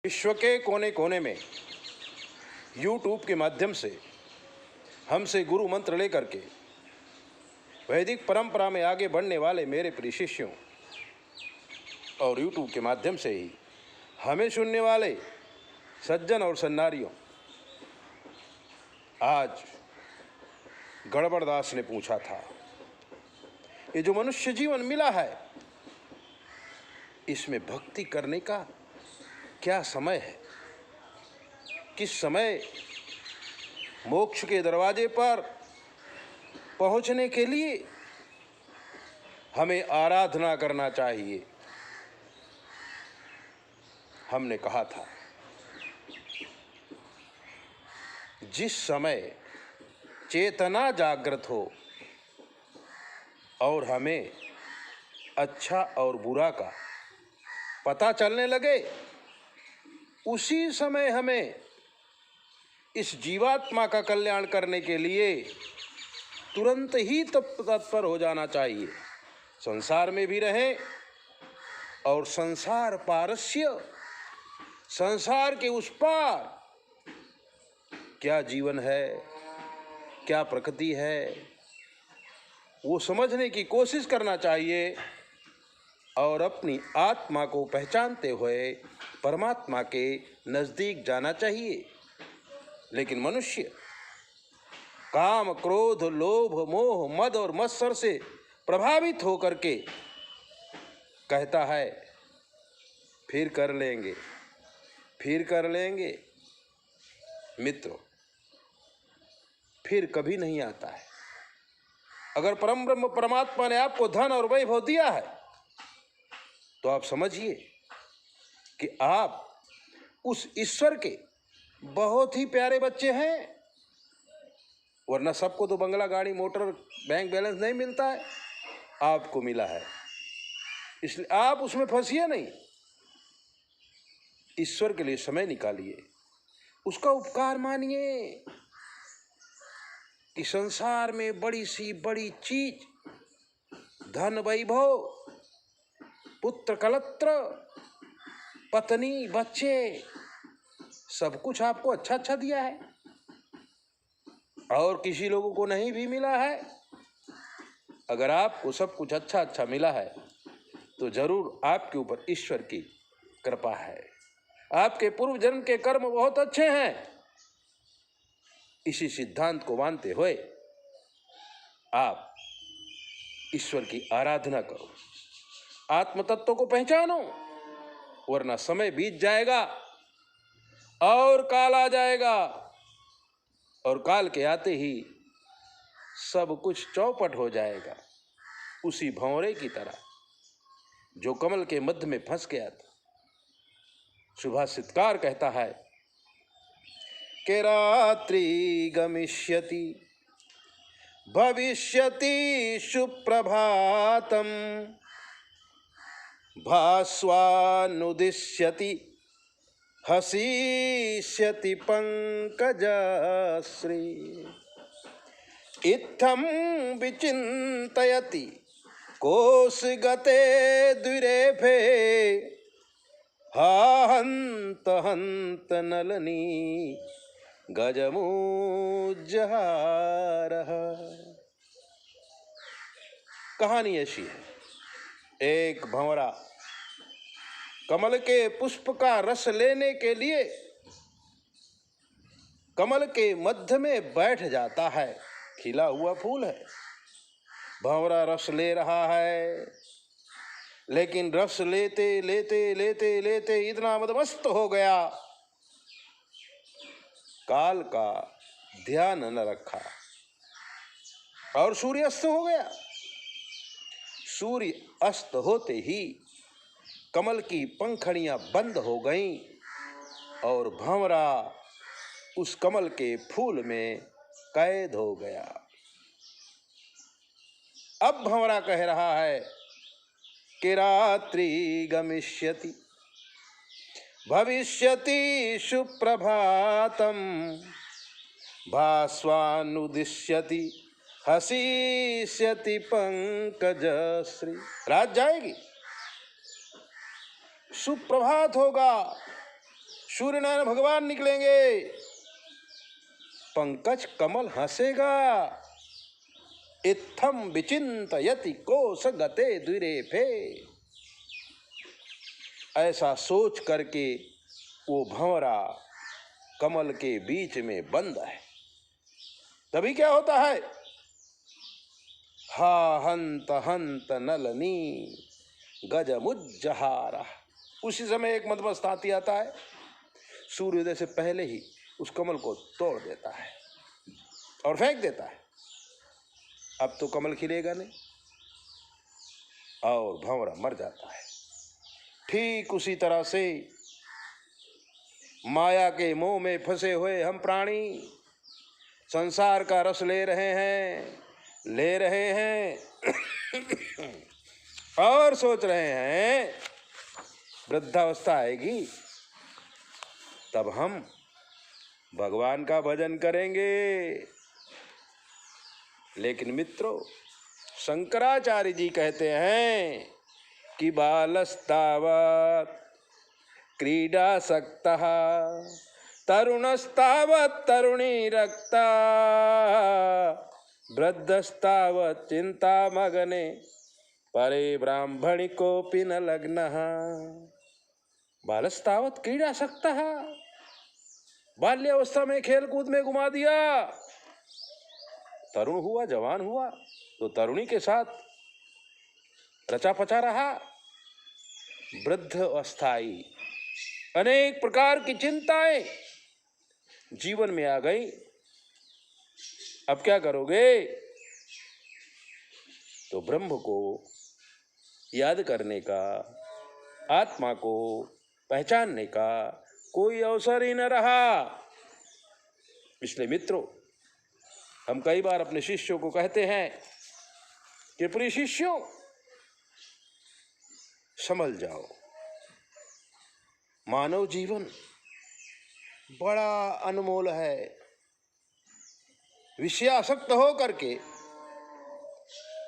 विश्व के कोने कोने में YouTube के माध्यम से हमसे गुरु मंत्र लेकर के वैदिक परंपरा में आगे बढ़ने वाले मेरे प्रिय शिष्यों और YouTube के माध्यम से ही हमें सुनने वाले सज्जन और सन्नारियों, आज गड़बड़दास ने पूछा था, ये जो मनुष्य जीवन मिला है, इसमें भक्ति करने का क्या समय है? किस समय मोक्ष के दरवाजे पर पहुंचने के लिए हमें आराधना करना चाहिए? हमने कहा था, जिस समय चेतना जागृत हो और हमें अच्छा और बुरा का पता चलने लगे, उसी समय हमें इस जीवात्मा का कल्याण करने के लिए तुरंत ही तत्पर हो जाना चाहिए। संसार में भी रहें और संसार पारस्य, संसार के उस पार क्या जीवन है, क्या प्रकृति है, वो समझने की कोशिश करना चाहिए और अपनी आत्मा को पहचानते हुए परमात्मा के नज़दीक जाना चाहिए। लेकिन मनुष्य काम, क्रोध, लोभ, मोह, मद और मत्सर से प्रभावित होकर के कहता है, फिर कर लेंगे, फिर कर लेंगे। मित्रों, फिर कभी नहीं आता है। अगर परम ब्रह्म परमात्मा ने आपको धन और वैभव दिया है, तो आप समझिए कि आप उस ईश्वर के बहुत ही प्यारे बच्चे हैं। वरना सबको तो बंगला, गाड़ी, मोटर, बैंक बैलेंस नहीं मिलता है, आपको मिला है, इसलिए आप उसमें फंसिए नहीं। ईश्वर के लिए समय निकालिए, उसका उपकार मानिए कि संसार में बड़ी सी बड़ी चीज धन, वैभव, पुत्र, कलत्र, पत्नी, बच्चे, सब कुछ आपको अच्छा अच्छा दिया है और किसी लोगों को नहीं भी मिला है। अगर आपको सब कुछ अच्छा अच्छा मिला है तो जरूर आपके ऊपर ईश्वर की कृपा है। आपके पूर्व जन्म के कर्म बहुत अच्छे हैं। इसी सिद्धांत को मानते हुए आप ईश्वर की आराधना करो, आत्म तत्व को पहचानो, वरना समय बीत जाएगा और काल आ जाएगा और काल के आते ही सब कुछ चौपट हो जाएगा। उसी भंवरे की तरह जो कमल के मध्य में फंस गया था। सुभाषितकार कहता है कि रात्रि गमिष्यति भविष्यति सुप्रभातम भास्वानुदिश्यति हसीष्यति पंकजश्री इत्थं विचिन्तयति कोशगते द्विरेफे हा हन्त हन्त नलनी गजमुज्जहारः। कहानी ऐसी है, एक भंवरा कमल के पुष्प का रस लेने के लिए कमल के मध्य में बैठ जाता है। खिला हुआ फूल है, भंवरा रस ले रहा है, लेकिन रस लेते लेते लेते लेते इतना मदमस्त हो गया, काल का ध्यान न रखा और सूर्य अस्त हो गया। सूर्य अस्त होते ही कमल की पंखड़ियां बंद हो गईं और भंवरा उस कमल के फूल में कैद हो गया। अब भंवरा कह रहा है कि रात्रि गमिष्यति भविष्यति सुप्रभातम भास्वानुदिश्यति हसीष्यति पंकजश्री। रात जाएगी, सुप्रभात होगा, सूर्य नारायण भगवान निकलेंगे, पंकज कमल हंसेगा। इत्थम विचिंतयति कोश गते द्विरेफे। ऐसा सोच करके वो भंवरा कमल के बीच में बंद है। तभी क्या होता है, हा हंत हंत नलनी गजमुज्जहारा। उसी समय एक मदमस्त हाथी आता है, सूर्योदय से पहले ही उस कमल को तोड़ देता है और फेंक देता है। अब तो कमल खिलेगा नहीं और भंवरा मर जाता है। ठीक उसी तरह से माया के मोह में फंसे हुए हम प्राणी संसार का रस ले रहे हैं और सोच रहे हैं वृद्धावस्था आएगी तब हम भगवान का भजन करेंगे। लेकिन मित्रों, शंकराचार्य जी कहते हैं कि बालस्तावत् क्रीडासक्तः तरुणस्तावत् तरुणी रक्ता वृद्धस्तावत् चिंतामग्ने परे ब्राह्मणि कोऽपि न लग्नः। बालस्तावत् क्रीडासक्तः, बाल्यावस्था में खेल कूद में घुमा दिया। तरुण हुआ, जवान हुआ तो तरुणी के साथ रचा पचा रहा। वृद्ध अवस्थाई अनेक प्रकार की चिंताएं जीवन में आ गई। अब क्या करोगे? तो ब्रह्म को याद करने का, आत्मा को पहचानने का कोई अवसर ही न रहा। इसलिए मित्रों, हम कई बार अपने शिष्यों को कहते हैं कि प्रिय शिष्यों, समझ जाओ, मानव जीवन बड़ा अनमोल है। विषयासक्त हो करके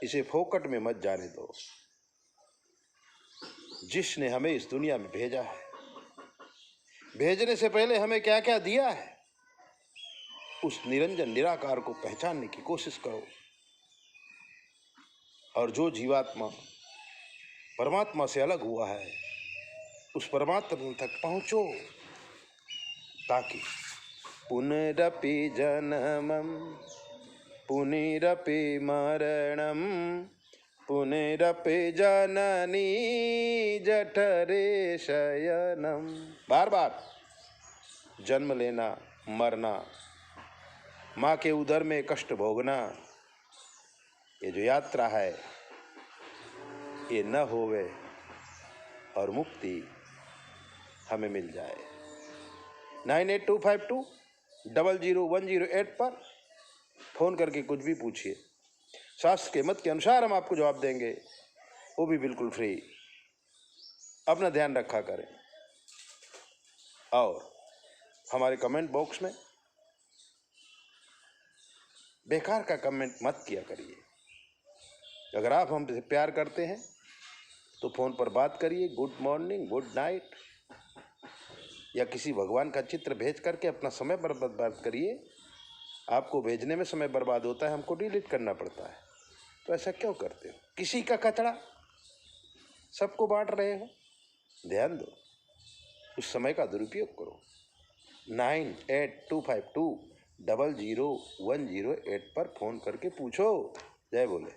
इसे फोकट में मत जाने दो। जिसने हमें इस दुनिया में भेजा है, भेजने से पहले हमें क्या क्या दिया है, उस निरंजन निराकार को पहचानने की कोशिश करो। और जो जीवात्मा परमात्मा से अलग हुआ है, उस परमात्मा तक पहुंचो, ताकि पुनरपि जन्मं पुनरपि मरणं पुनरपि जननी जठरे शयनम। बार बार जन्म लेना, मरना, माँ के उदर में कष्ट भोगना, ये जो यात्रा है ये न होवे और मुक्ति हमें मिल जाए। 9825200108 पर फोन करके कुछ भी पूछिए। शास्त्र के मत के अनुसार हम आपको जवाब देंगे, वो भी बिल्कुल फ्री। अपना ध्यान रखा करें और हमारे कमेंट बॉक्स में बेकार का कमेंट मत किया करिए। अगर आप हमसे प्यार करते हैं तो फोन पर बात करिए, गुड मॉर्निंग, गुड नाइट, या किसी भगवान का चित्र भेज करके अपना समय बर्बाद करिए। आपको भेजने में समय बर्बाद होता है, हमको डिलीट करना पड़ता है। तो ऐसा क्यों करते हो? किसी का कचरा सबको बांट रहे हो। ध्यान दो, उस समय का दुरुपयोग करो। 9825200108 पर फोन करके पूछो। जय बोले।